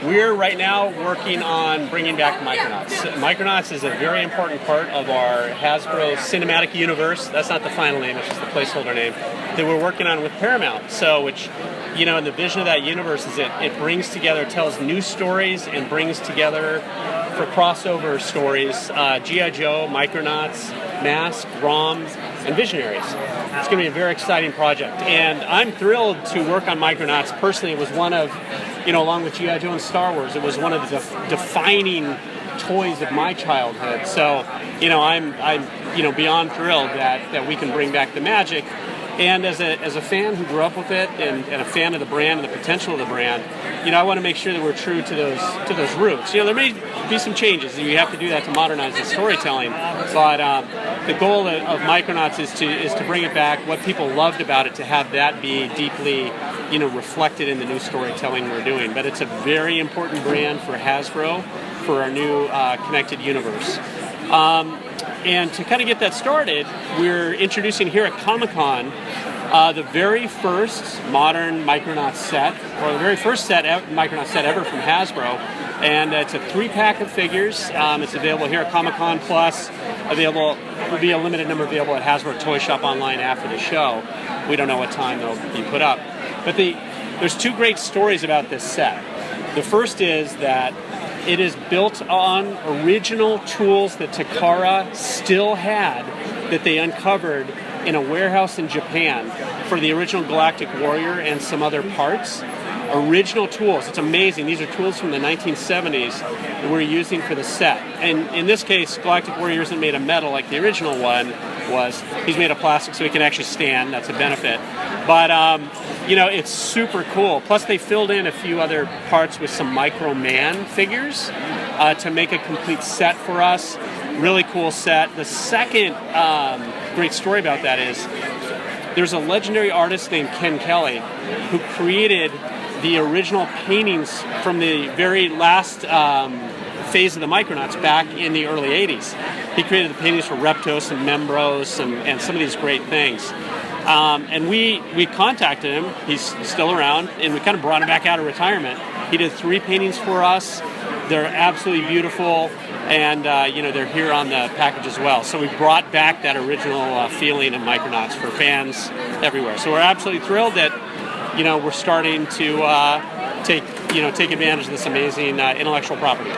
We're right now working on bringing back Micronauts. Micronauts is a very important part of our Hasbro cinematic universe. That's not the final name, it's just the placeholder name that we're working on with Paramount. So, which, you know, and the vision of that universe is it brings together, tells new stories and brings together for crossover stories, G.I. Joe, Micronauts, Mask, ROM, and Visionaries. It's going to be a very exciting project. And I'm thrilled to work on Micronauts. Personally, it was one of, you know, along with G.I. Joe and Star Wars, it was one of the defining toys of my childhood. So, you know, I'm beyond thrilled that we can bring back the magic. And as a fan who grew up with it and a fan of the brand and the potential of the brand, you know, I want to make sure that we're true to those roots. You know, there may be some changes. You have to do that to modernize the storytelling. But the goal of Micronauts is to bring it back. What people loved about it, to have that be deeply, you know, reflected in the new storytelling we're doing. But it's a very important brand for Hasbro for our new connected universe. And to kind of get that started, we're introducing here at Comic-Con the very first modern Micronauts set, or the very first Micronauts set ever from Hasbro. And it's a 3-pack of figures. It's available here at Comic-Con, plus will be a limited number available at Hasbro Toy Shop online after the show. We don't know what time they'll be put up. But there's two great stories about this set. The first is that it is built on original tools that Takara still had that they uncovered in a warehouse in Japan for the original Galactic Warrior and some other parts. Original tools. It's amazing. These are tools from the 1970s that we're using for the set. And in this case, Galactic Warrior isn't made of metal like the original one was. He's made of plastic so he can actually stand. That's a benefit. But, you know, it's super cool. Plus, they filled in a few other parts with some Micro Man figures to make a complete set for us. Really cool set. The second great story about that is there's a legendary artist named Ken Kelly who created the original paintings from the very last phase of the Micronauts back in the early 80s. He created the paintings for Reptos and Membros and some of these great things. And we contacted him. He's still around, and we kind of brought him back out of retirement. He did 3 paintings for us. They're absolutely beautiful, and you know, they're here on the package as well. So we brought back that original feeling of Micronauts for fans everywhere. So we're absolutely thrilled that, you know, we're starting to take advantage of this amazing intellectual property.